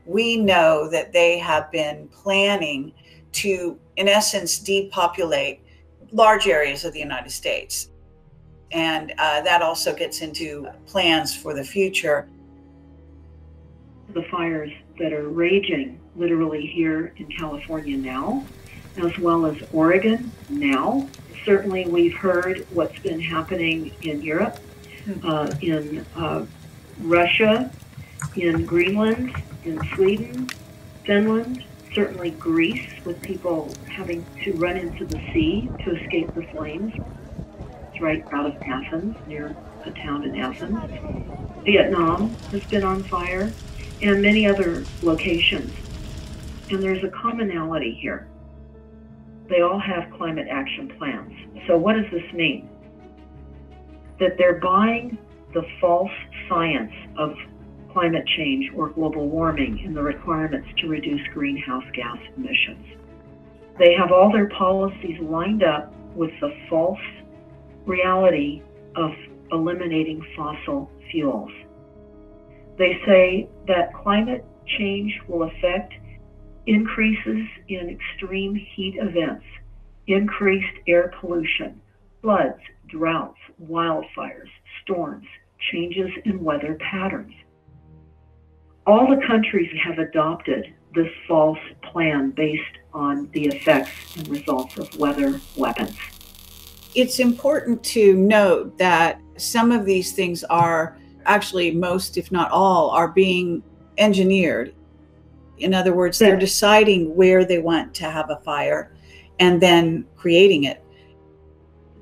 We know that they have been planning to, in essence, depopulate large areas of the United States. And that also gets into plans for the future. The fires that are raging literally here in California now, as well as Oregon now. Certainly we've heard what's been happening in Europe, in Russia, in Greenland, in Sweden, Finland, certainly Greece, with people having to run into the sea to escape the flames. It's right out of Athens, near a town in Athens. Vietnam has been on fire, and many other locations. And there's a commonality here. They all have climate action plans. So what does this mean? That they're buying the false science of climate change or global warming and the requirements to reduce greenhouse gas emissions. They have all their policies lined up with the false reality of eliminating fossil fuels. They say that climate change will affect increases in extreme heat events, increased air pollution, floods, droughts, wildfires, storms, changes in weather patterns. All the countries have adopted this false plan based on the effects and results of weather weapons. It's important to note that some of these things are actually, most, if not all, are being engineered. In other words, they're deciding where they want to have a fire and then creating it.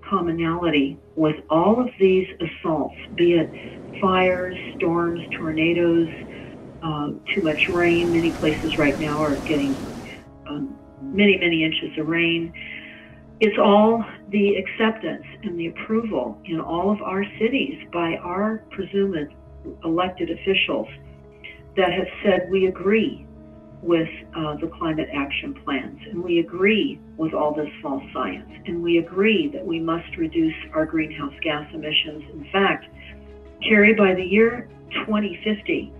Commonality with all of these assaults, be it fires, storms, tornadoes, too much rain. Many places right now are getting many inches of rain. It's all the acceptance and the approval in all of our cities by our presumed elected officials that have said we agree with the climate action plans, and we agree with all this false science, and we agree that we must reduce our greenhouse gas emissions. In fact, Carrie, by the year 2050,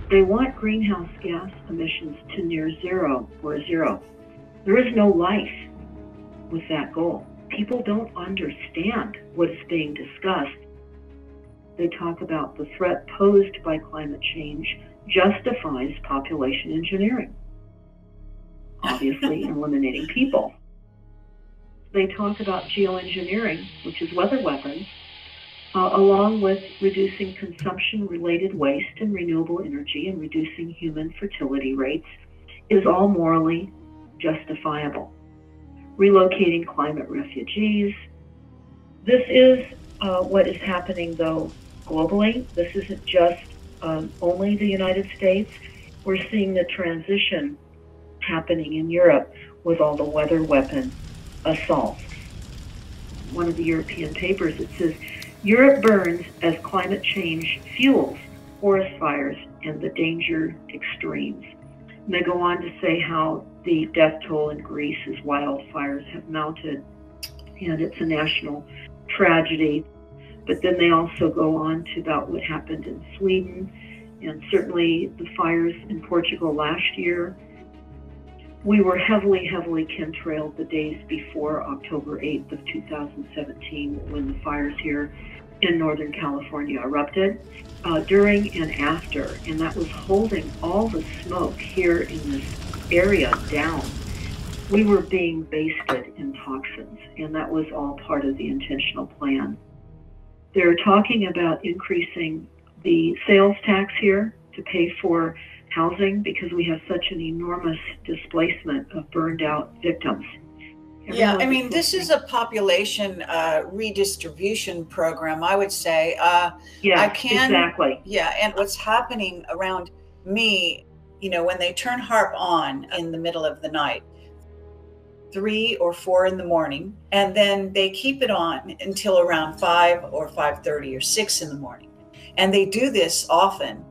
they want greenhouse gas emissions to near zero or zero. There is no life with that goal. People don't understand what is being discussed. They talk about the threat posed by climate change justifies population engineering, obviously eliminating people. They talk about geoengineering, which is weather weapons, along with reducing consumption-related waste and renewable energy and reducing human fertility rates, is all morally justifiable. Relocating climate refugees. This is what is happening, though, globally. This isn't just only the United States. We're seeing the transition happening in Europe with all the weather weapon assaults. One of the European papers, it says, Europe burns as climate change fuels forest fires and the danger extremes. And they go on to say how the death toll in Greece as wildfires have mounted, and it's a national tragedy. But then they also go on to about what happened in Sweden, and certainly the fires in Portugal last year. We were heavily chemtrailed the days before October 8th of 2017 when the fires here in Northern California erupted, during and after, and that was holding all the smoke here in this area down. We were being basted in toxins, and that was all part of the intentional plan. They're talking about increasing the sales tax here to pay for housing because we have such an enormous displacement of burned out victims. Yeah, I mean, this is a population redistribution program, I would say. Yeah, exactly. Yeah, and what's happening around me, you know, when they turn HAARP on in the middle of the night, 3 or 4 in the morning, and then they keep it on until around 5 or 5:30 or 6 in the morning. And they do this often.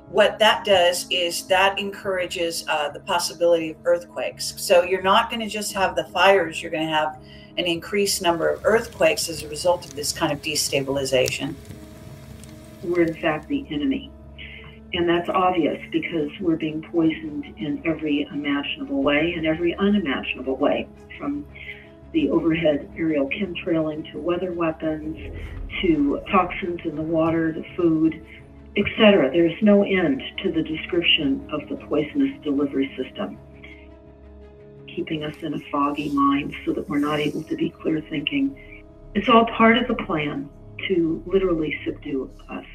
What that does is that encourages the possibility of earthquakes. So you're not going to just have the fires, you're going to have an increased number of earthquakes as a result of this kind of destabilization. We're in fact the enemy. And that's obvious because we're being poisoned in every imaginable way and every unimaginable way, from the overhead aerial chemtrailing to weather weapons, to toxins in the water, the food, etc. There's no end to the description of the poisonous delivery system, keeping us in a foggy mind so that we're not able to be clear thinking. It's all part of the plan to literally subdue us.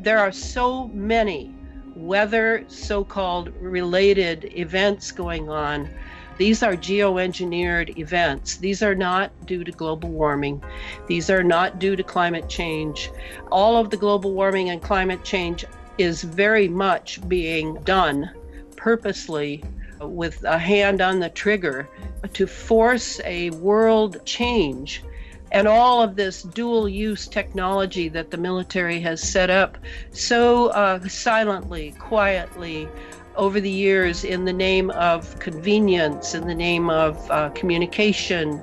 There are so many weather so-called related events going on. These are geoengineered events. These are not due to global warming. These are not due to climate change. All of the global warming and climate change is very much being done purposely with a hand on the trigger to force a world change. And all of this dual-use technology that the military has set up so silently, quietly over the years in the name of convenience, in the name of communication,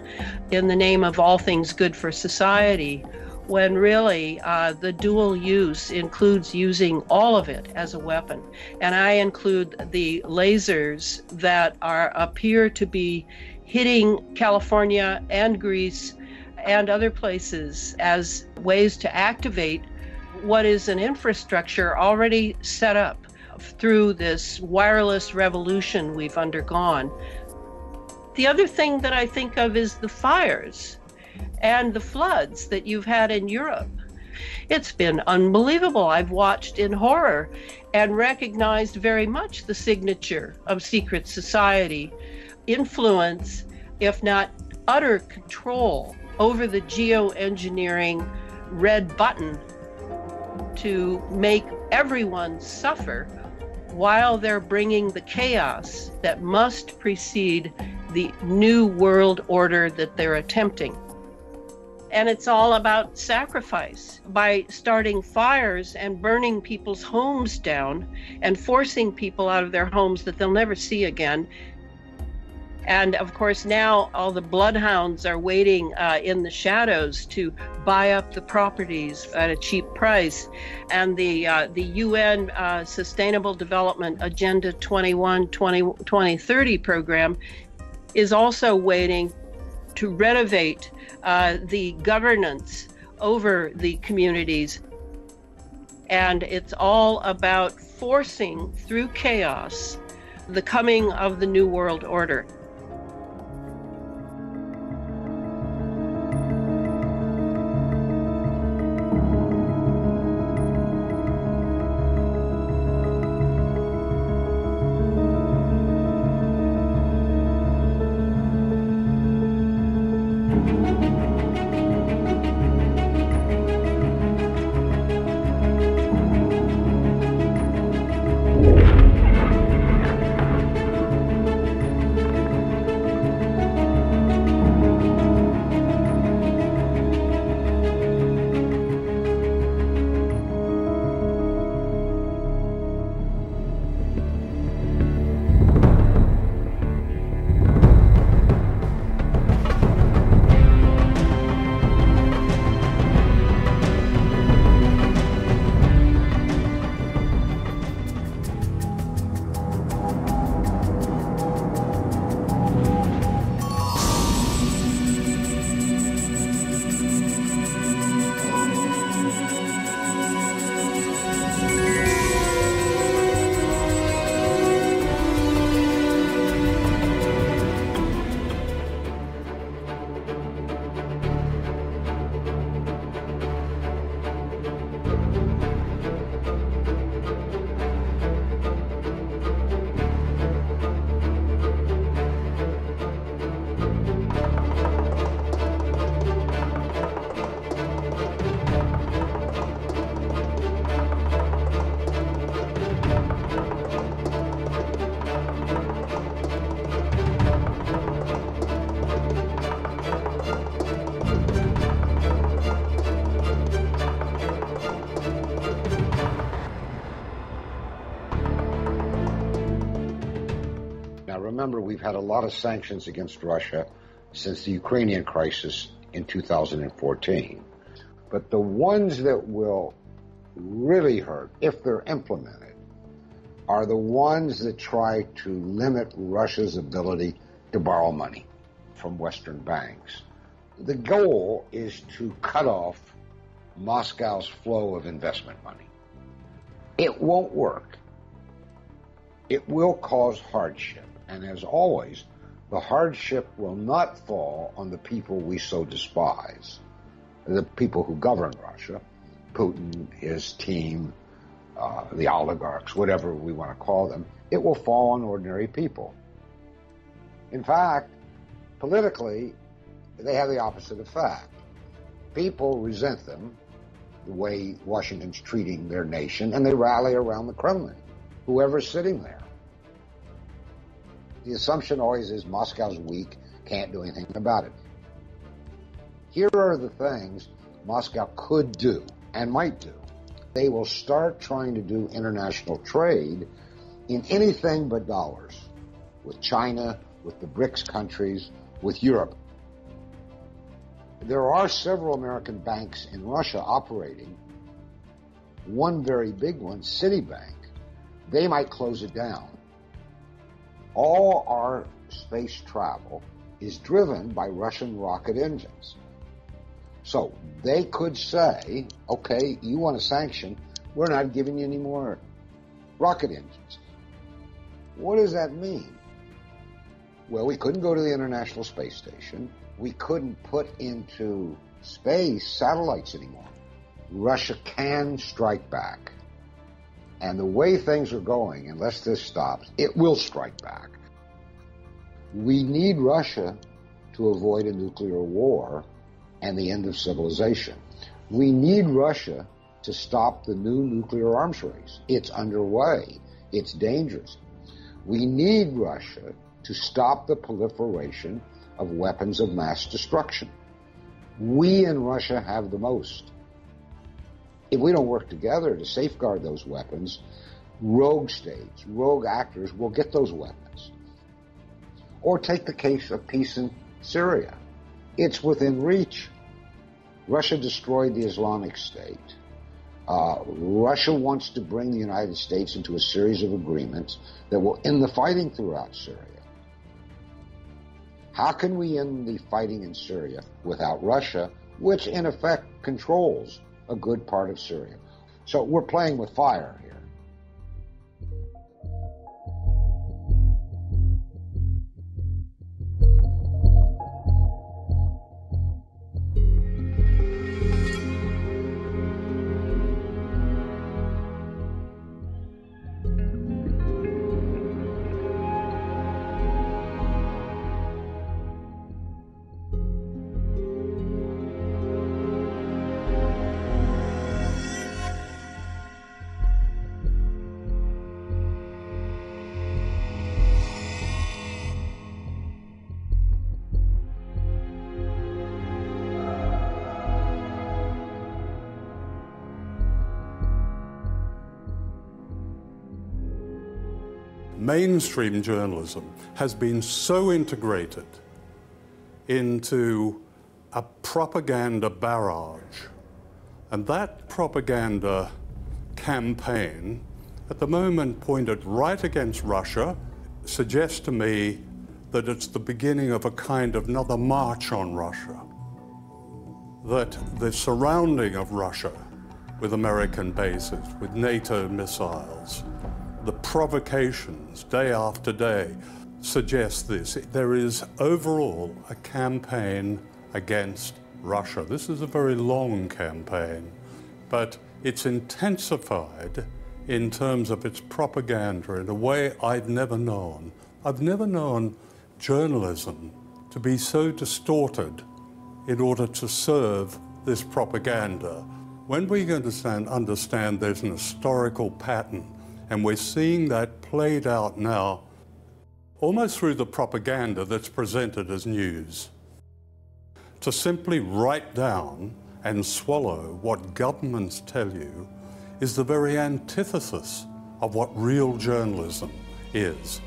in the name of all things good for society, when really the dual use includes using all of it as a weapon. And I include the lasers that appear to be hitting California and Greece and other places as ways to activate what is an infrastructure already set up through this wireless revolution we've undergone. The other thing that I think of is the fires and the floods that you've had in Europe. It's been unbelievable. I've watched in horror and recognized very much the signature of secret society, influence, if not utter control over the geoengineering red button to make everyone suffer while they're bringing the chaos that must precede the new world order that they're attempting. And it's all about sacrifice. By starting fires and burning people's homes down and forcing people out of their homes that they'll never see again. And of course, now all the bloodhounds are waiting in the shadows to buy up the properties at a cheap price. And the UN Sustainable Development Agenda 2030 program is also waiting to renovate the governance over the communities. And it's all about forcing through chaos the coming of the New World Order. Remember, we've had a lot of sanctions against Russia since the Ukrainian crisis in 2014. But the ones that will really hurt, if they're implemented, are the ones that try to limit Russia's ability to borrow money from Western banks. The goal is to cut off Moscow's flow of investment money. It won't work. It will cause hardship. And as always, the hardship will not fall on the people we so despise, the people who govern Russia, Putin, his team, the oligarchs, whatever we want to call them. It will fall on ordinary people. In fact, politically, they have the opposite effect. People resent them, the way Washington's treating their nation, and they rally around the Kremlin, whoever's sitting there. The assumption always is Moscow's weak, can't do anything about it. Here are the things Moscow could do and might do. They will start trying to do international trade in anything but dollars, with China, with the BRICS countries, with Europe. There are several American banks in Russia operating. One very big one, Citibank, they might close it down. All our space travel is driven by Russian rocket engines. So they could say, okay, you want to sanction, we're not giving you any more rocket engines. What does that mean? Well, we couldn't go to the International Space Station. We couldn't put into space satellites anymore. Russia can strike back. And the way things are going, unless this stops, it will strike back. We need Russia to avoid a nuclear war and the end of civilization. We need Russia to stop the new nuclear arms race. It's underway. It's dangerous. We need Russia to stop the proliferation of weapons of mass destruction. We in Russia have the most. If we don't work together to safeguard those weapons, rogue states, rogue actors will get those weapons. Or take the case of peace in Syria. It's within reach. Russia destroyed the Islamic State. Russia wants to bring the United States into a series of agreements that will end the fighting throughout Syria. How can we end the fighting in Syria without Russia, which in effect controls a good part of Syria? So we're playing with fire here. Mainstream journalism has been so integrated into a propaganda barrage. And that propaganda campaign, at the moment pointed right against Russia, suggests to me that it's the beginning of a kind of another march on Russia. That the surrounding of Russia with American bases, with NATO missiles, the provocations day after day suggest this. There is overall a campaign against Russia. This is a very long campaign, but it's intensified in terms of its propaganda in a way I've never known. I've never known journalism to be so distorted in order to serve this propaganda. When we understand there's an historical pattern, and we're seeing that played out now almost through the propaganda that's presented as news. To simply write down and swallow what governments tell you is the very antithesis of what real journalism is.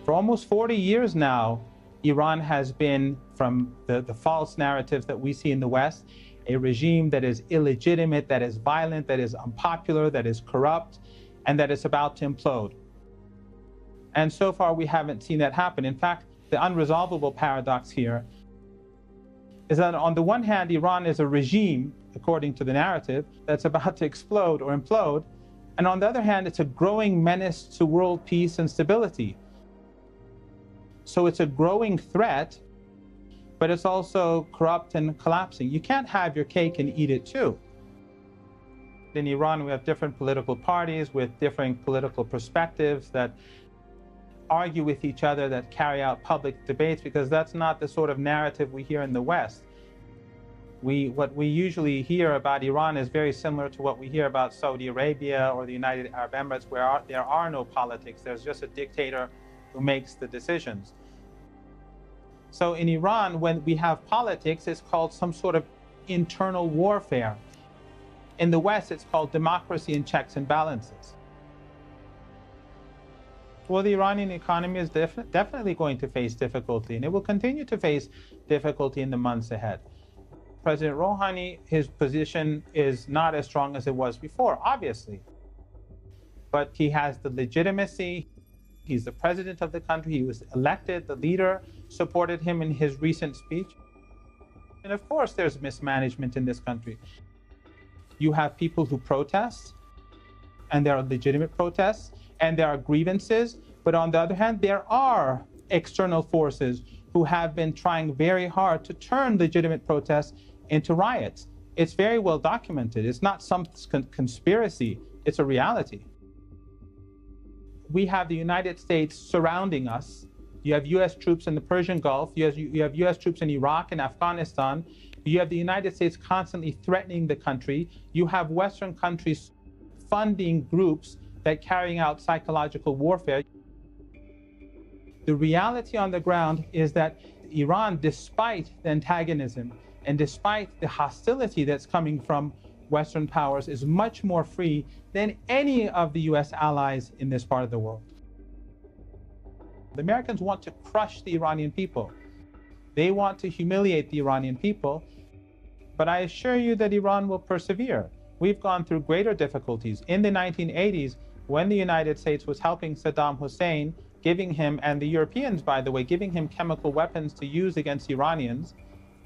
For almost 40 years now, Iran has been, from the false narratives that we see in the West, a regime that is illegitimate, that is violent, that is unpopular, that is corrupt, and that is about to implode. And so far, we haven't seen that happen. In fact, the unresolvable paradox here is that on the one hand, Iran is a regime, according to the narrative, that's about to explode or implode. And on the other hand, it's a growing menace to world peace and stability. So it's a growing threat, but it's also corrupt and collapsing. You can't have your cake and eat it too. In Iran, we have different political parties with different political perspectives that argue with each other, that carry out public debates, because that's not the sort of narrative we hear in the West. What we usually hear about Iran is very similar to what we hear about Saudi Arabia or the United Arab Emirates, where there are no politics. There's just a dictator who makes the decisions. So in Iran, when we have politics, it's called some sort of internal warfare. In the West, it's called democracy and checks and balances. Well, the Iranian economy is definitely going to face difficulty, and it will continue to face difficulty in the months ahead. President Rouhani, his position is not as strong as it was before, obviously. But he has the legitimacy. He's the president of the country. He was elected. The leader supported him in his recent speech. And of course, there's mismanagement in this country. You have people who protest, and there are legitimate protests, and there are grievances. But on the other hand, there are external forces who have been trying very hard to turn legitimate protests into riots, It's very well documented. It's not some conspiracy, it's a reality. We have the United States surrounding us. You have US troops in the Persian Gulf, you have US troops in Iraq and Afghanistan. You have the United States constantly threatening the country. You have Western countries funding groups that carrying out psychological warfare. The reality on the ground is that Iran, despite the antagonism and despite the hostility that's coming from Western powers, is much more free than any of the US allies in this part of the world. The Americans want to crush the Iranian people. They want to humiliate the Iranian people, but I assure you that Iran will persevere. We've gone through greater difficulties. In the 1980s, when the United States was helping Saddam Hussein, giving him, and the Europeans, by the way, giving him chemical weapons to use against Iranians,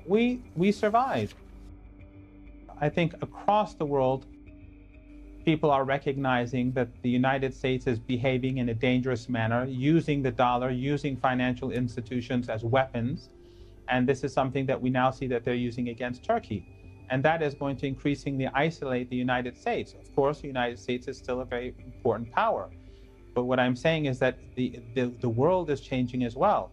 we survived. I think across the world, people are recognizing that the United States is behaving in a dangerous manner, using the dollar, using financial institutions as weapons. And this is something that we now see that they're using against Turkey. And that is going to increasingly isolate the United States. Of course, the United States is still a very important power. But what I'm saying is that the world is changing as well.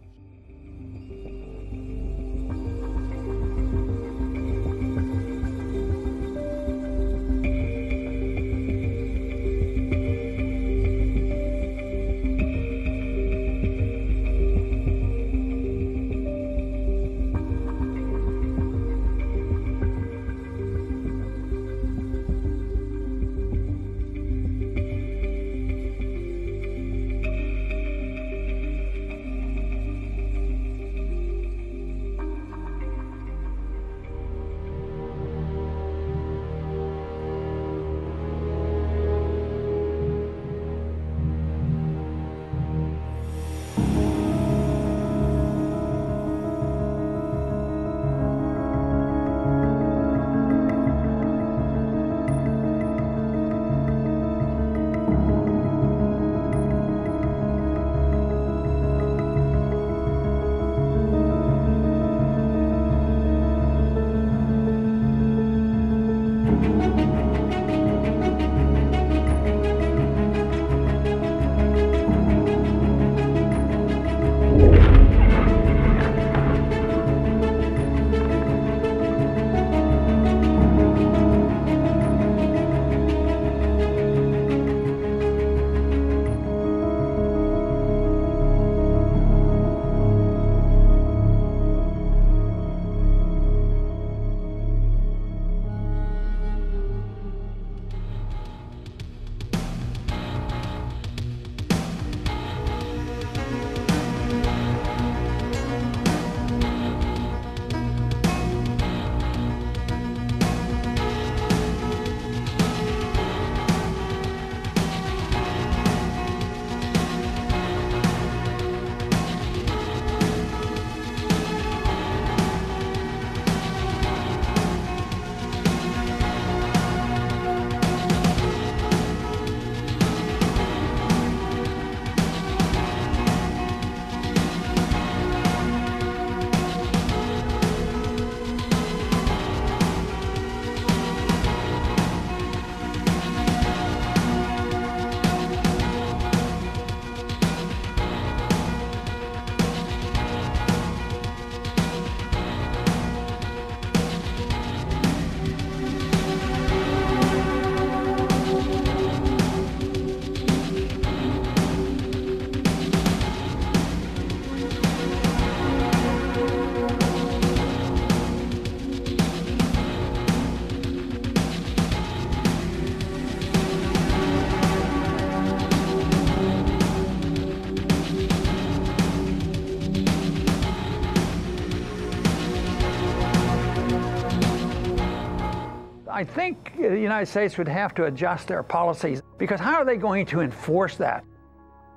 I think the United States would have to adjust their policies, because how are they going to enforce that?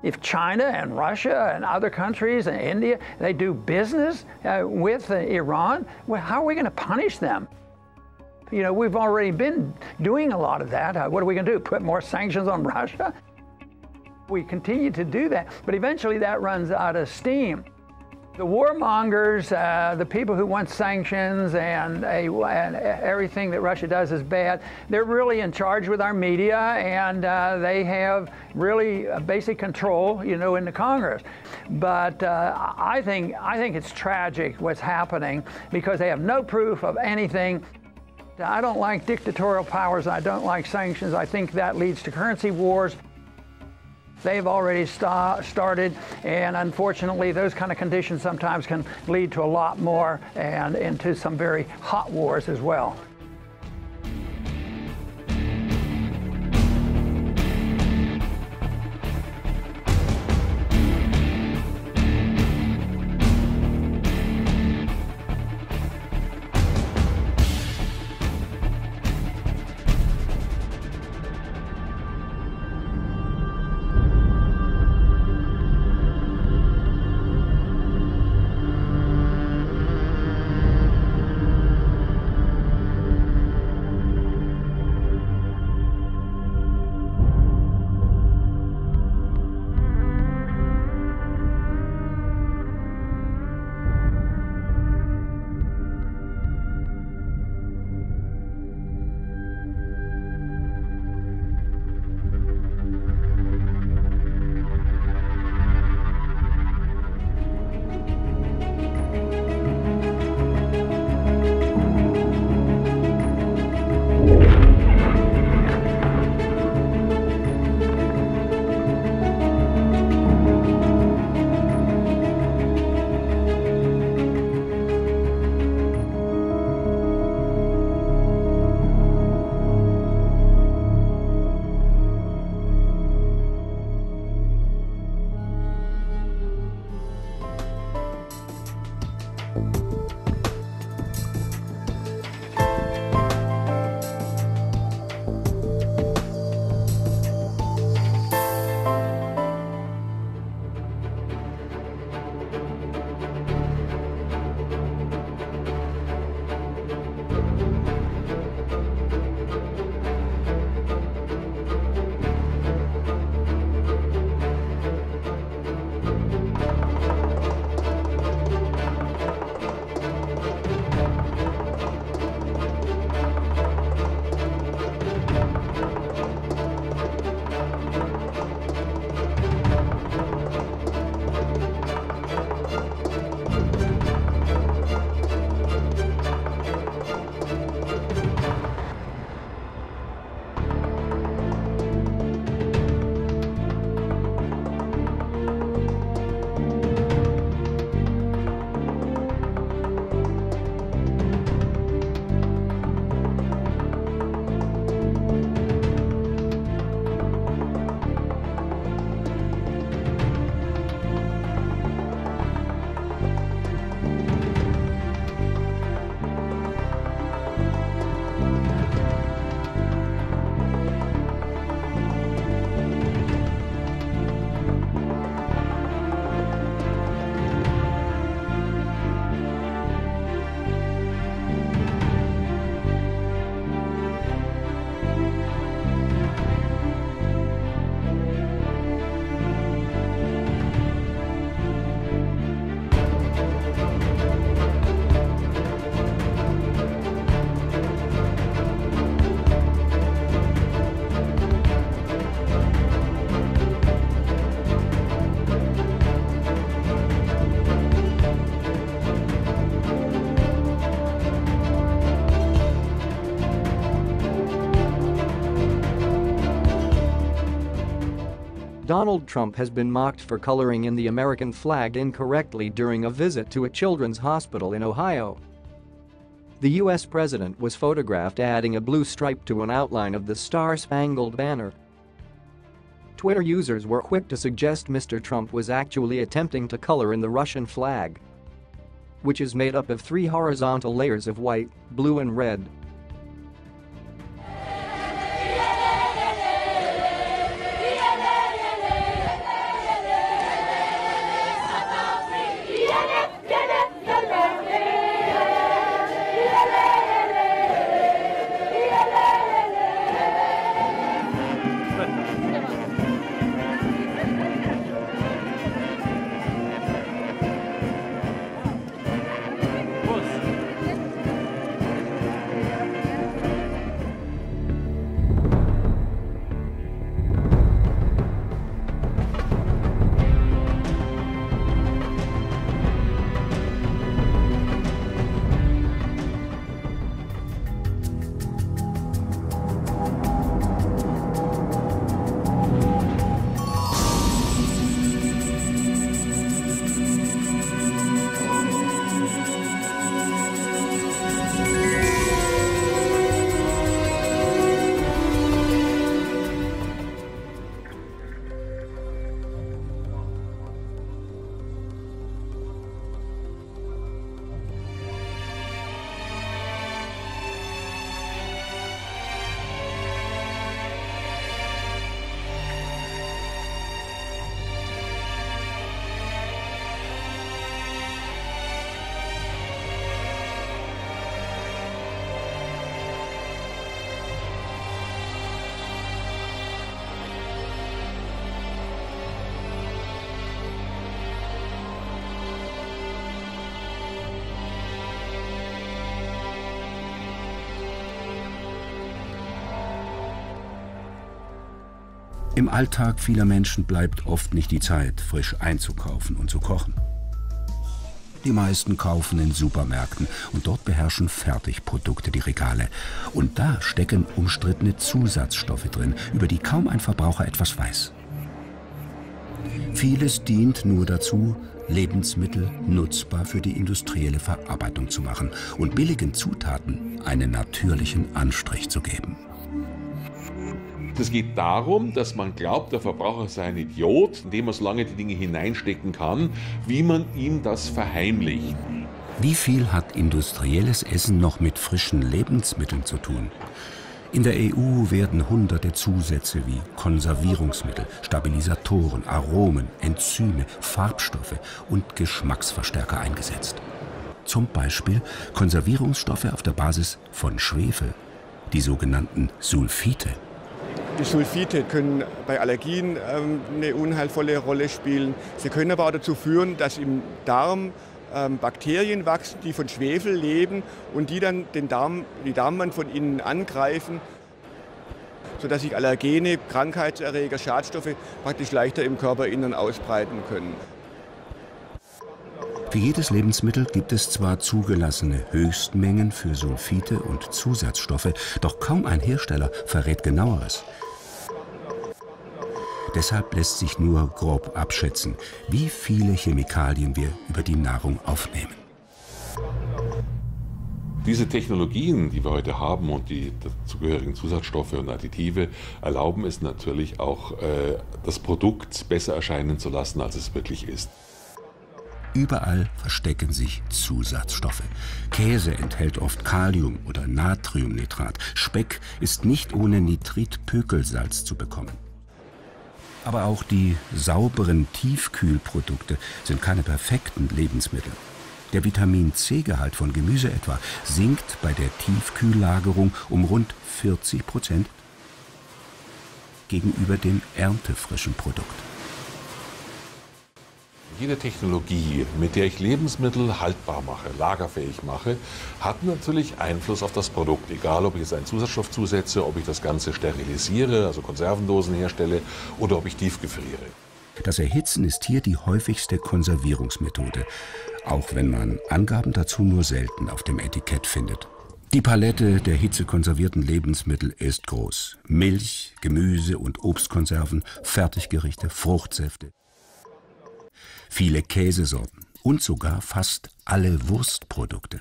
If China and Russia and other countries and India, they do business with Iran, well, how are we going to punish them? You know, we've already been doing a lot of that. What are we going to do? Put more sanctions on Russia? We continue to do that, but eventually that runs out of steam. The warmongers, the people who want sanctions and everything that Russia does is bad, they're really in charge with our media, and they have really basic control, you know, in the Congress. But I think it's tragic what's happening because they have no proof of anything. I don't like dictatorial powers. I don't like sanctions. I think that leads to currency wars. They've already started, and unfortunately those kind of conditions sometimes can lead to a lot more and into some very hot wars as well. Donald Trump has been mocked for coloring in the American flag incorrectly during a visit to a children's hospital in Ohio. The U.S. president was photographed adding a blue stripe to an outline of the Star-Spangled Banner. Twitter users were quick to suggest Mr. Trump was actually attempting to color in the Russian flag, which is made up of 3 horizontal layers of white, blue and red. Im Alltag vieler Menschen bleibt oft nicht die Zeit, frisch einzukaufen und zu kochen. Die meisten kaufen in Supermärkten und dort beherrschen Fertigprodukte die Regale. Und da stecken umstrittene Zusatzstoffe drin, über die kaum ein Verbraucher etwas weiß. Vieles dient nur dazu, Lebensmittel nutzbar für die industrielle Verarbeitung zu machen und billigen Zutaten einen natürlichen Anstrich zu geben. Es geht darum, dass man glaubt, der Verbraucher sei ein Idiot, indem er so lange die Dinge hineinstecken kann, wie man ihm das verheimlicht. Wie viel hat industrielles Essen noch mit frischen Lebensmitteln zu tun? In der EU werden hunderte Zusätze wie Konservierungsmittel, Stabilisatoren, Aromen, Enzyme, Farbstoffe und Geschmacksverstärker eingesetzt. Zum Beispiel Konservierungsstoffe auf der Basis von Schwefel, die sogenannten Sulfite. Die Sulfite können bei Allergien eine unheilvolle Rolle spielen. Sie können aber auch dazu führen, dass im Darm Bakterien wachsen, die von Schwefel leben und die dann die Darmwand von innen angreifen, sodass sich Allergene, Krankheitserreger, Schadstoffe praktisch leichter im Körperinnern ausbreiten können. Für jedes Lebensmittel gibt es zwar zugelassene Höchstmengen für Sulfite und Zusatzstoffe, doch kaum ein Hersteller verrät Genaueres. Deshalb lässt sich nur grob abschätzen, wie viele Chemikalien wir über die Nahrung aufnehmen. Diese Technologien, die wir heute haben und die dazugehörigen Zusatzstoffe und Additive, erlauben es natürlich auch, das Produkt besser erscheinen zu lassen, als es wirklich ist. Überall verstecken sich Zusatzstoffe. Käse enthält oft Kalium- oder Natriumnitrat. Speck ist nicht ohne Nitritpökelsalz zu bekommen. Aber auch die sauberen Tiefkühlprodukte sind keine perfekten Lebensmittel. Der Vitamin-C-Gehalt von Gemüse etwa sinkt bei der Tiefkühllagerung um rund 40% gegenüber dem erntefrischen Produkt. Jede Technologie, mit der ich Lebensmittel haltbar mache, lagerfähig mache, hat natürlich Einfluss auf das Produkt. Egal, ob ich jetzt einen Zusatzstoff zusetze, ob ich das Ganze sterilisiere, also Konservendosen herstelle, oder ob ich tiefgefriere. Das Erhitzen ist hier die häufigste Konservierungsmethode, auch wenn man Angaben dazu nur selten auf dem Etikett findet. Die Palette der hitzekonservierten Lebensmittel ist groß. Milch, Gemüse- und Obstkonserven, Fertiggerichte, Fruchtsäfte. Viele Käsesorten und sogar fast alle Wurstprodukte.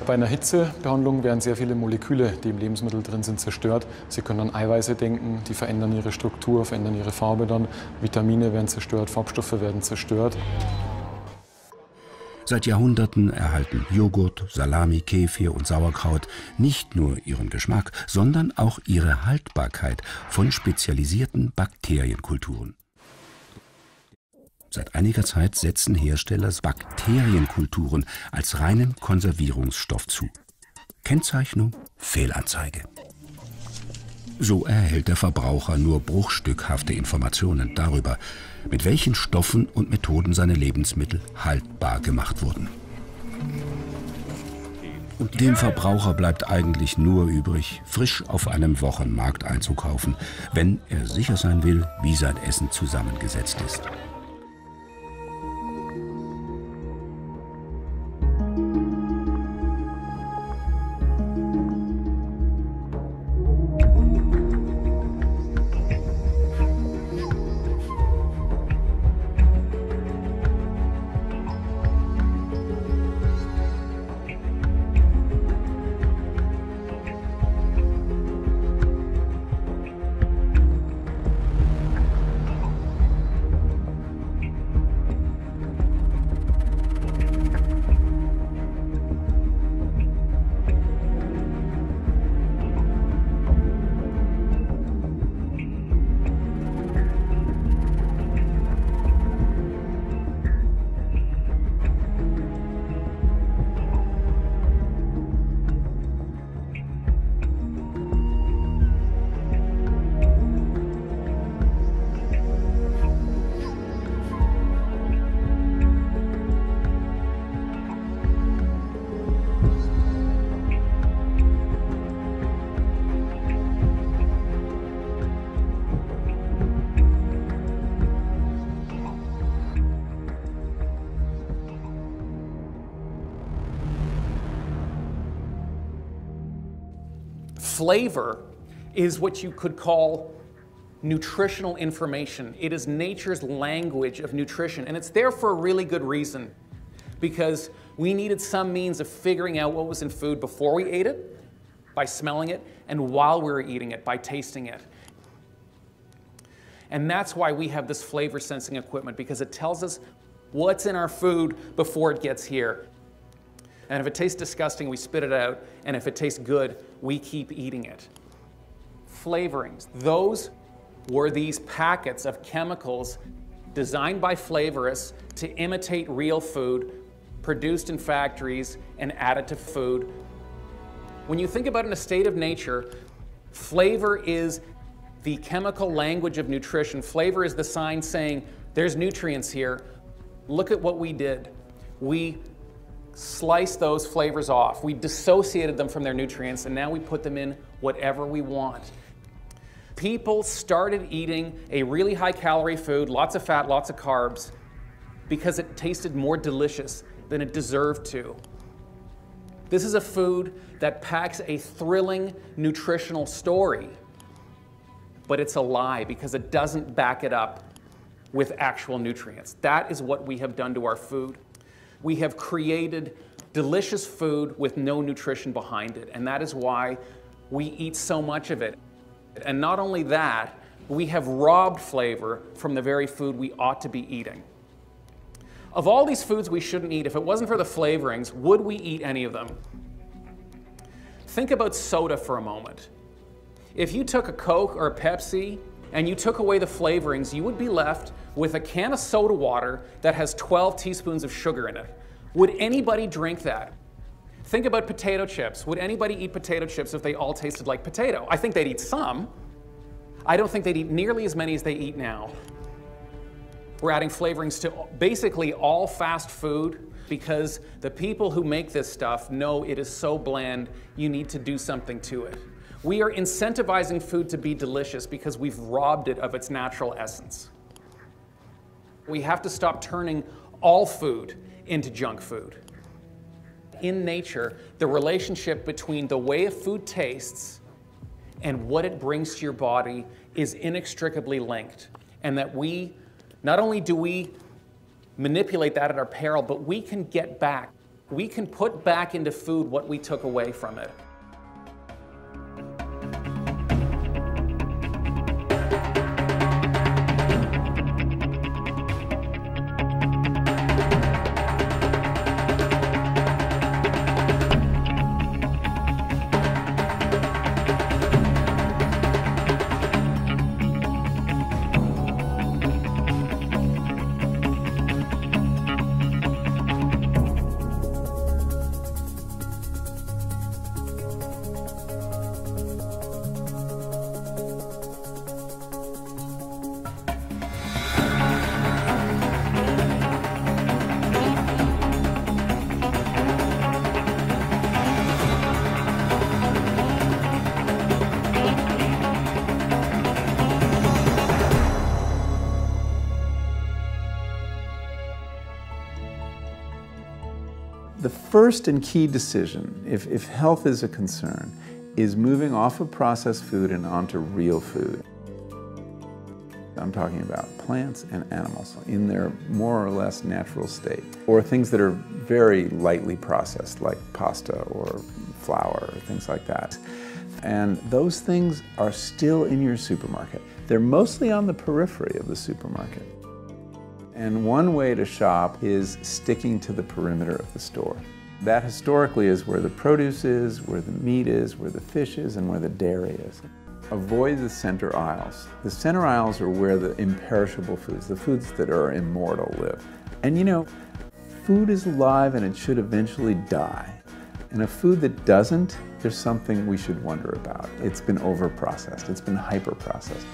Bei einer Hitzebehandlung werden sehr viele Moleküle, die im Lebensmittel drin sind, zerstört. Sie können an Eiweiße denken, die verändern ihre Struktur, verändern ihre Farbe dann. Vitamine werden zerstört, Farbstoffe werden zerstört. Seit Jahrhunderten erhalten Joghurt, Salami, Kefir und Sauerkraut nicht nur ihren Geschmack, sondern auch ihre Haltbarkeit von spezialisierten Bakterienkulturen. Seit einiger Zeit setzen Hersteller Bakterienkulturen als reinen Konservierungsstoff zu. Kennzeichnung: Fehlanzeige. So erhält der Verbraucher nur bruchstückhafte Informationen darüber, mit welchen Stoffen und Methoden seine Lebensmittel haltbar gemacht wurden. Und dem Verbraucher bleibt eigentlich nur übrig, frisch auf einem Wochenmarkt einzukaufen, wenn er sicher sein will, wie sein Essen zusammengesetzt ist. Flavor is what you could call nutritional information. It is nature's language of nutrition, and it's there for a really good reason, because we needed some means of figuring out what was in food before we ate it, by smelling it, and while we were eating it, by tasting it. And that's why we have this flavor sensing equipment, because it tells us what's in our food before it gets here. And if it tastes disgusting, we spit it out, and if it tastes good, we keep eating it. Flavorings, those were these packets of chemicals designed by flavorists to imitate real food, produced in factories and added to food. When you think about in a state of nature, flavor is the chemical language of nutrition. Flavor is the sign saying, there's nutrients here. Look at what we did. We sliced those flavors off. We dissociated them from their nutrients, and now we put them in whatever we want. People started eating a really high-calorie food, lots of fat, lots of carbs, because it tasted more delicious than it deserved to. This is a food that packs a thrilling nutritional story, but it's a lie because it doesn't back it up with actual nutrients. That is what we have done to our food. We have created delicious food with no nutrition behind it, and that is why we eat so much of it. And not only that, we have robbed flavor from the very food we ought to be eating. Of all these foods we shouldn't eat, if it wasn't for the flavorings, would we eat any of them? Think about soda for a moment. If you took a Coke or a Pepsi and you took away the flavorings, you would be left with a can of soda water that has 12 teaspoons of sugar in it. Would anybody drink that? Think about potato chips. Would anybody eat potato chips if they all tasted like potato? I think they'd eat some. I don't think they'd eat nearly as many as they eat now. We're adding flavorings to basically all fast food because the people who make this stuff know it is so bland, you need to do something to it. We are incentivizing food to be delicious because we've robbed it of its natural essence. We have to stop turning all food into junk food. In nature, the relationship between the way a food tastes and what it brings to your body is inextricably linked, and that not only do we manipulate that at our peril, but we can get back. We can put back into food what we took away from it. The first and key decision, if health is a concern, is moving off of processed food and onto real food. I'm talking about plants and animals in their more or less natural state, or things that are very lightly processed, like pasta or flour or things like that. And those things are still in your supermarket. They're mostly on the periphery of the supermarket. And one way to shop is sticking to the perimeter of the store. That historically is where the produce is, where the meat is, where the fish is, and where the dairy is. Avoid the center aisles. The center aisles are where the imperishable foods, the foods that are immortal, live. And you know, food is alive and it should eventually die. And a food that doesn't, there's something we should wonder about. It's been over-processed, it's been hyper-processed.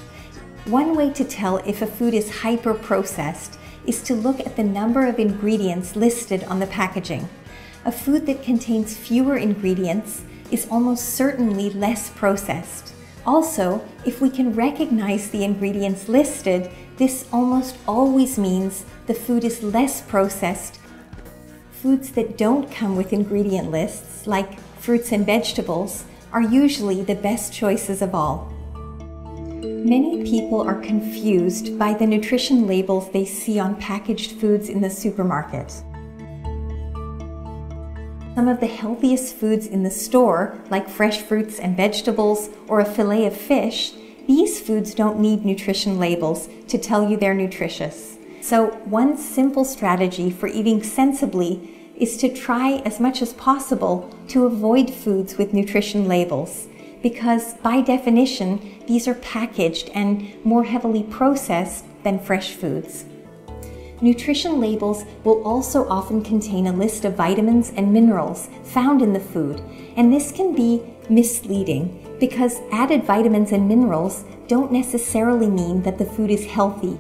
One way to tell if a food is hyper-processed is to look at the number of ingredients listed on the packaging. A food that contains fewer ingredients is almost certainly less processed. Also, if we can recognize the ingredients listed, this almost always means the food is less processed. Foods that don't come with ingredient lists, like fruits and vegetables, are usually the best choices of all. Many people are confused by the nutrition labels they see on packaged foods in the supermarket. Some of the healthiest foods in the store, like fresh fruits and vegetables or a fillet of fish, these foods don't need nutrition labels to tell you they're nutritious. So one simple strategy for eating sensibly is to try as much as possible to avoid foods with nutrition labels, because by definition, these are packaged and more heavily processed than fresh foods. Nutrition labels will also often contain a list of vitamins and minerals found in the food, and this can be misleading because added vitamins and minerals don't necessarily mean that the food is healthy.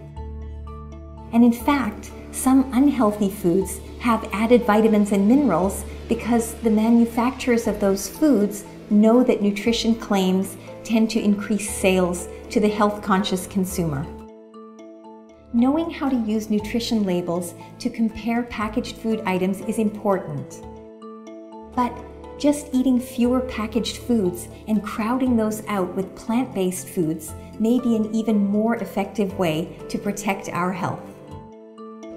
And in fact, some unhealthy foods have added vitamins and minerals because the manufacturers of those foods know that nutrition claims tend to increase sales to the health-conscious consumer. Knowing how to use nutrition labels to compare packaged food items is important. But just eating fewer packaged foods and crowding those out with plant-based foods may be an even more effective way to protect our health.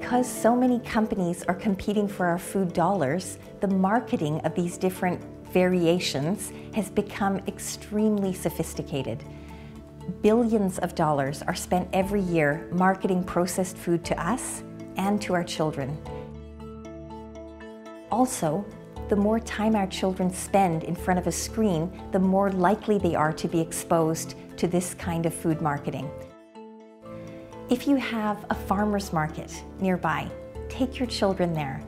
Because so many companies are competing for our food dollars, the marketing of these different variations has become extremely sophisticated. Billions of dollars are spent every year marketing processed food to us and to our children. Also, the more time our children spend in front of a screen, the more likely they are to be exposed to this kind of food marketing. If you have a farmer's market nearby, take your children there.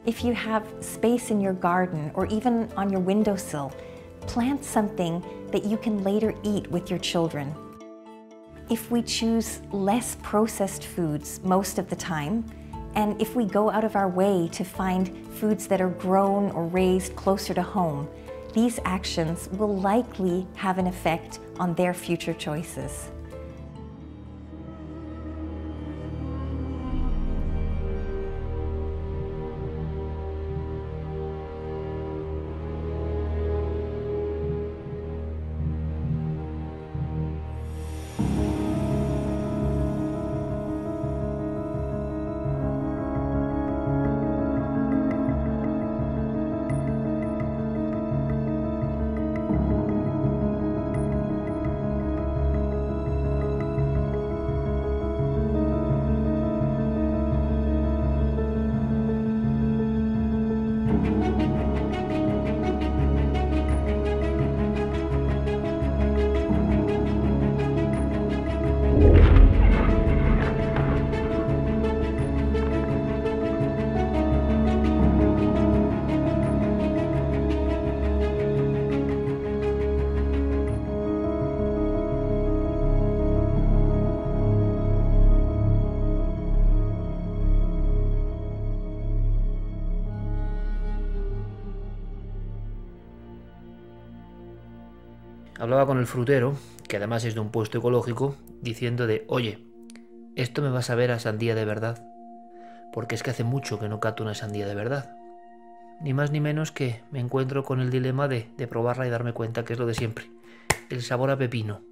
If you have space in your garden or even on your windowsill, plant something that you can later eat with your children. If we choose less processed foods most of the time, and if we go out of our way to find foods that are grown or raised closer to home, these actions will likely have an effect on their future choices. Hablaba con el frutero, que además es de un puesto ecológico, diciendo de, oye, esto me va a saber a sandía de verdad, porque es que hace mucho que no cato una sandía de verdad. Ni más ni menos que me encuentro con el dilema de probarla y darme cuenta que es lo de siempre. El sabor a pepino,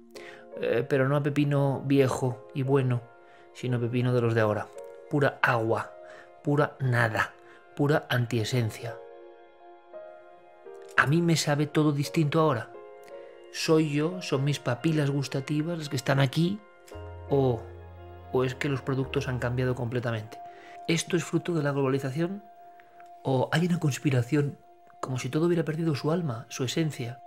pero no a pepino viejo y bueno, sino pepino de los de ahora. Pura agua, pura nada, pura antiesencia. A mí me sabe todo distinto ahora. ¿Soy yo, son mis papilas gustativas las que están aquí? ¿O es que los productos han cambiado completamente? ¿Esto es fruto de la globalización? ¿O hay una conspiración como si todo hubiera perdido su alma, su esencia?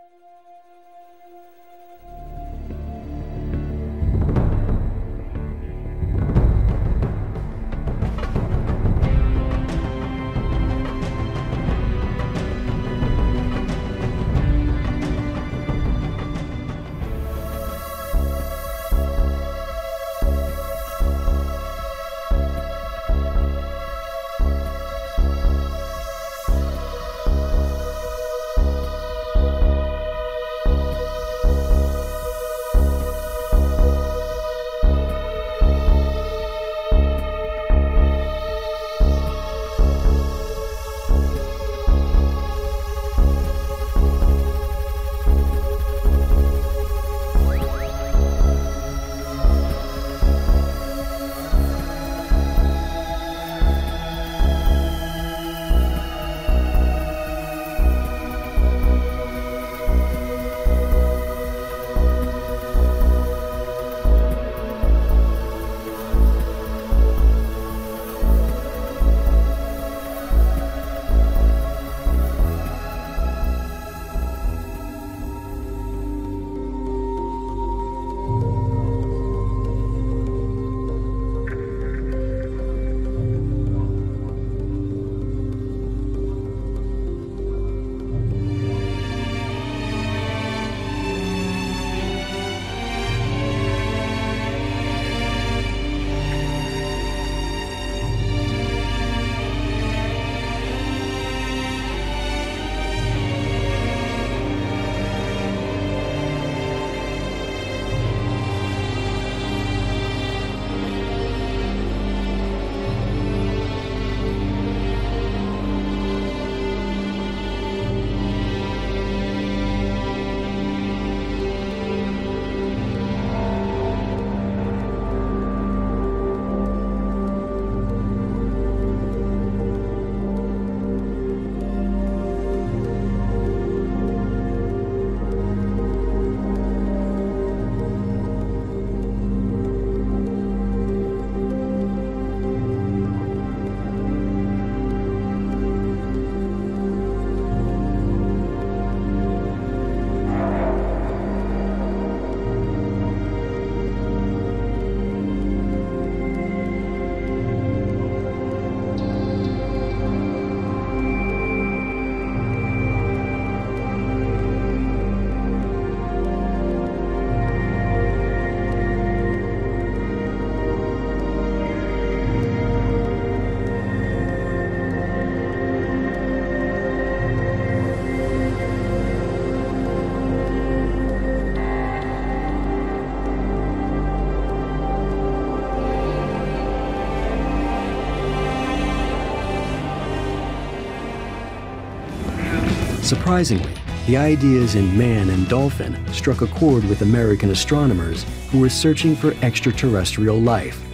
Surprisingly, the ideas in man and dolphin struck a chord with American astronomers who were searching for extraterrestrial life.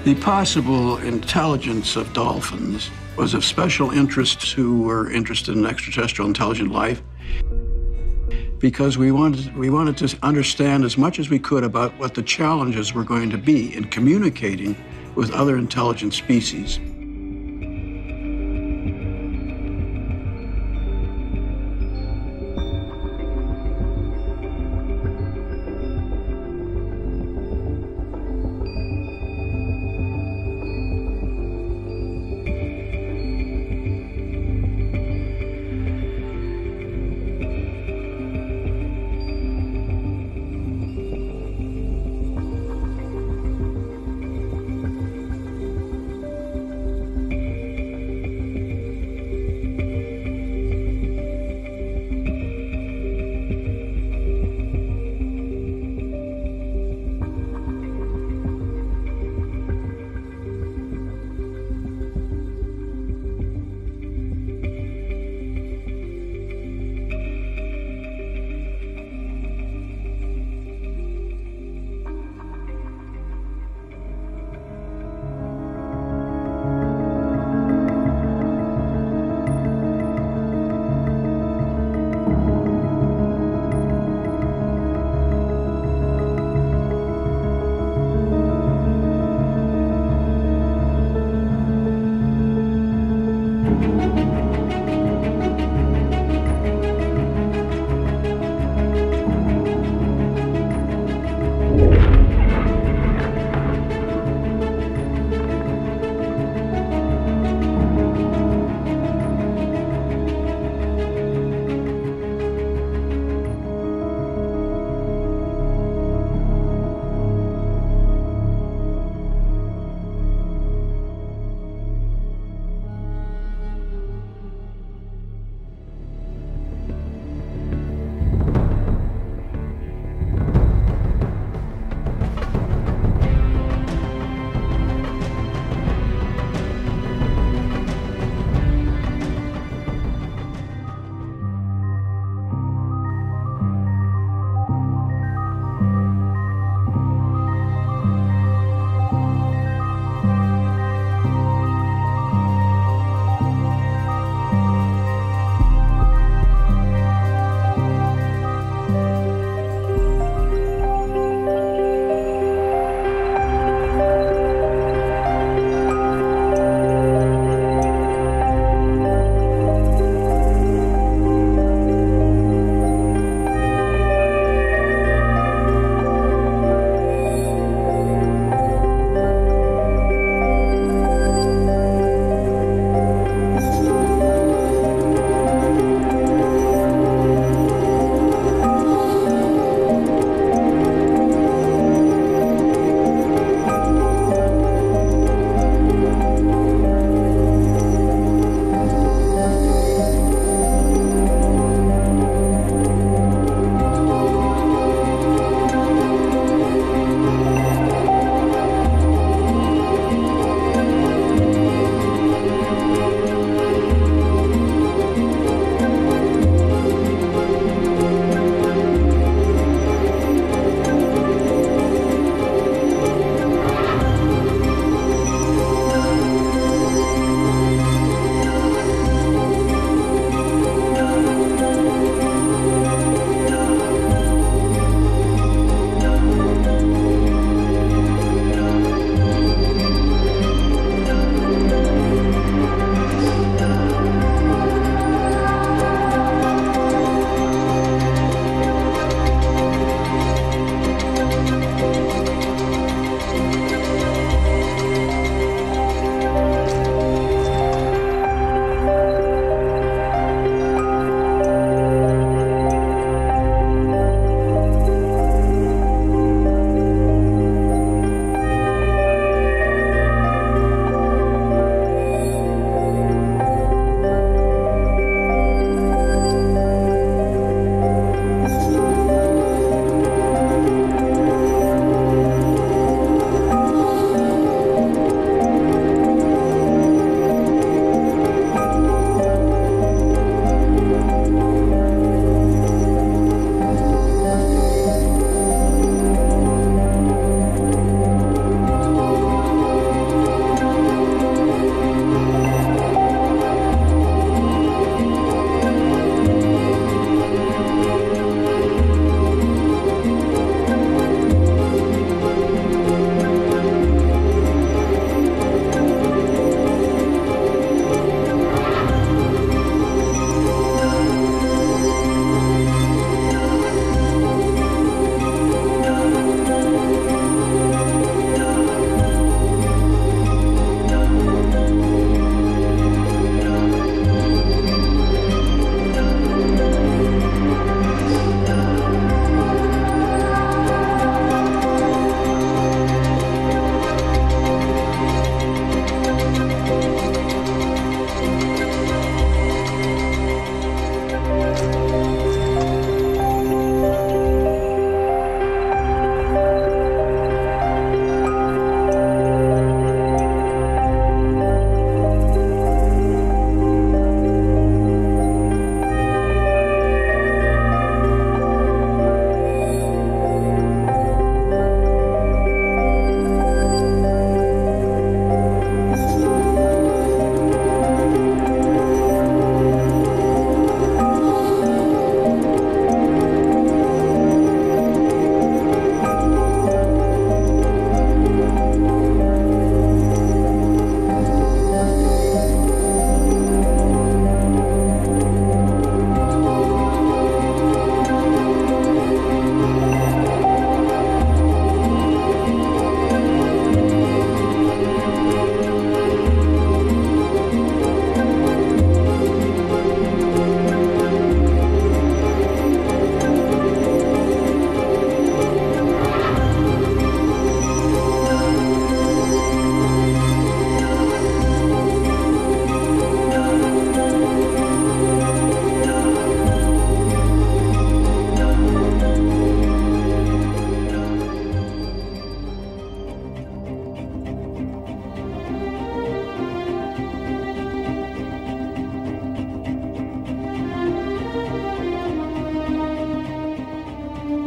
The possible intelligence of dolphins was of special interest who were interested in extraterrestrial intelligent life, because we wanted to understand as much as we could about what the challenges were going to be in communicating with other intelligent species.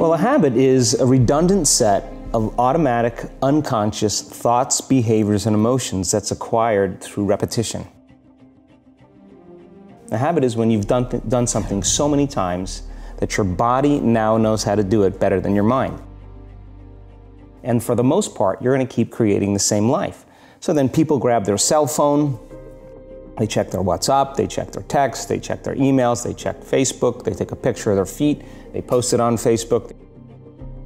Well, a habit is a redundant set of automatic, unconscious thoughts, behaviors, and emotions that's acquired through repetition. A habit is when you've done something so many times that your body now knows how to do it better than your mind. And for the most part, you're going to keep creating the same life. So then people grab their cell phone, they check their WhatsApp, they check their texts, they check their emails, they check Facebook, they take a picture of their feet, they post it on Facebook.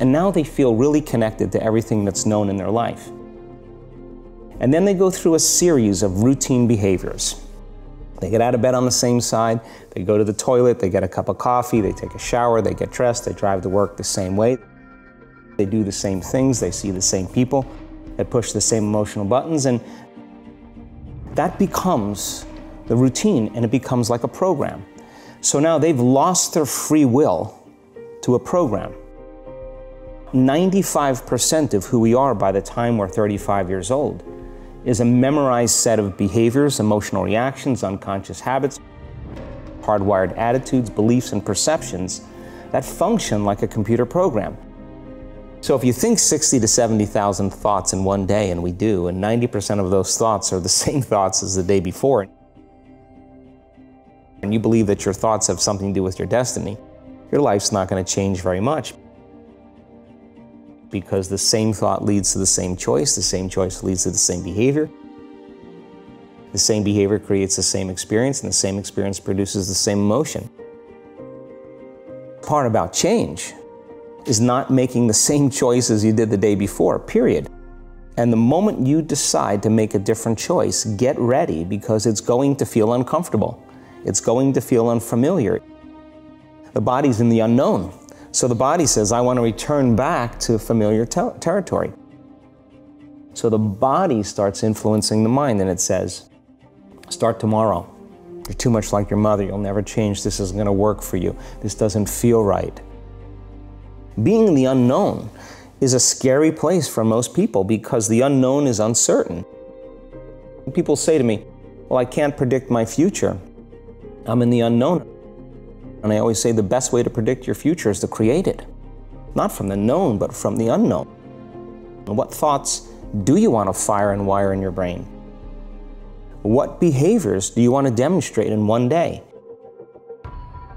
And now they feel really connected to everything that's known in their life. And then they go through a series of routine behaviors. They get out of bed on the same side, they go to the toilet, they get a cup of coffee, they take a shower, they get dressed, they drive to work the same way. They do the same things, they see the same people, they push the same emotional buttons, and that becomes the routine, and it becomes like a program. So now they've lost their free will to a program. 95% of who we are by the time we're 35 years old is a memorized set of behaviors, emotional reactions, unconscious habits, hardwired attitudes, beliefs, and perceptions that function like a computer program. So if you think 60 to 70,000 thoughts in one day, and we do, and 90% of those thoughts are the same thoughts as the day before, and you believe that your thoughts have something to do with your destiny, your life's not going to change very much. Because the same thought leads to the same choice leads to the same behavior. The same behavior creates the same experience, and the same experience produces the same emotion. The part about change is not making the same choices you did the day before, period. And the moment you decide to make a different choice, get ready, because it's going to feel uncomfortable. It's going to feel unfamiliar. The body's in the unknown. So the body says, I want to return back to familiar territory. So the body starts influencing the mind, and it says, start tomorrow. You're too much like your mother. You'll never change. This isn't going to work for you. This doesn't feel right. Being in the unknown is a scary place for most people because the unknown is uncertain. People say to me, well, I can't predict my future. I'm in the unknown. And I always say the best way to predict your future is to create it. Not from the known, but from the unknown. And what thoughts do you want to fire and wire in your brain? What behaviors do you want to demonstrate in one day?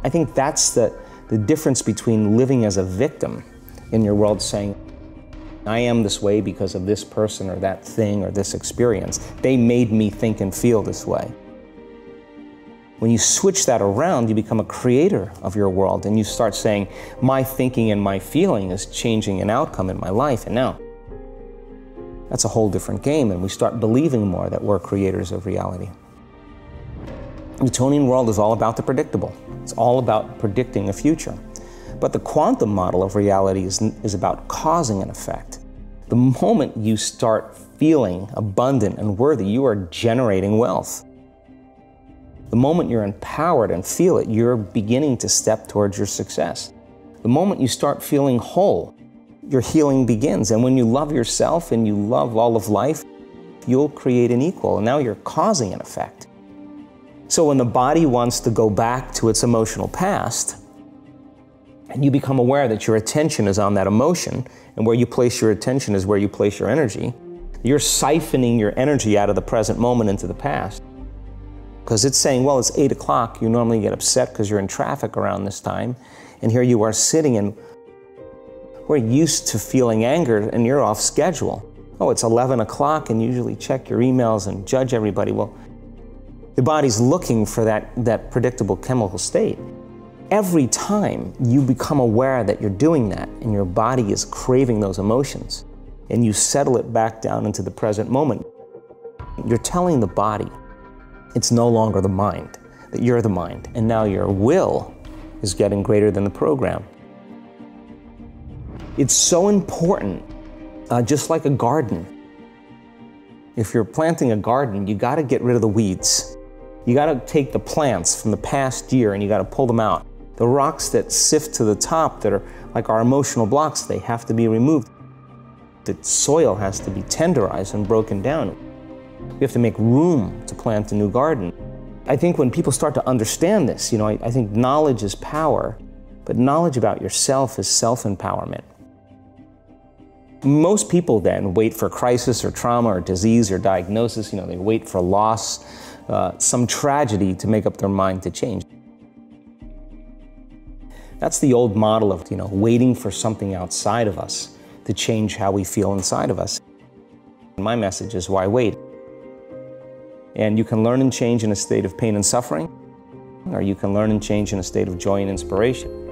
I think that's the difference between living as a victim in your world, saying, I am this way because of this person or that thing or this experience. They made me think and feel this way. When you switch that around, you become a creator of your world, and you start saying, my thinking and my feeling is changing an outcome in my life, and now that's a whole different game, and we start believing more that we're creators of reality. The Newtonian world is all about the predictable. It's all about predicting a future. But the quantum model of reality is about causing an effect. The moment you start feeling abundant and worthy, you are generating wealth. The moment you're empowered and feel it, you're beginning to step towards your success. The moment you start feeling whole, your healing begins. And when you love yourself and you love all of life, you'll create an equal. And now you're causing an effect. So when the body wants to go back to its emotional past, and you become aware that your attention is on that emotion, and where you place your attention is where you place your energy, you're siphoning your energy out of the present moment into the past. Because it's saying, well, it's 8 o'clock, you normally get upset because you're in traffic around this time, and here you are sitting, and we're used to feeling anger, and you're off schedule. Oh, it's 11 o'clock, and you usually check your emails and judge everybody. Well, the body's looking for that predictable chemical state. Every time you become aware that you're doing that, and your body is craving those emotions, and you settle it back down into the present moment, you're telling the body, it's no longer the mind, that you're the mind, and now your will is getting greater than the program. It's so important, just like a garden. If you're planting a garden, you gotta get rid of the weeds. You gotta take the plants from the past year and you gotta pull them out. The rocks that sift to the top that are like our emotional blocks, they have to be removed. The soil has to be tenderized and broken down. We have to make room to plant a new garden. I think when people start to understand this, I think knowledge is power. But knowledge about yourself is self-empowerment. Most people then wait for crisis or trauma or disease or diagnosis. They wait for loss, some tragedy to make up their mind to change. That's the old model of, waiting for something outside of us to change how we feel inside of us. My message is, why wait? And you can learn and change in a state of pain and suffering, or you can learn and change in a state of joy and inspiration.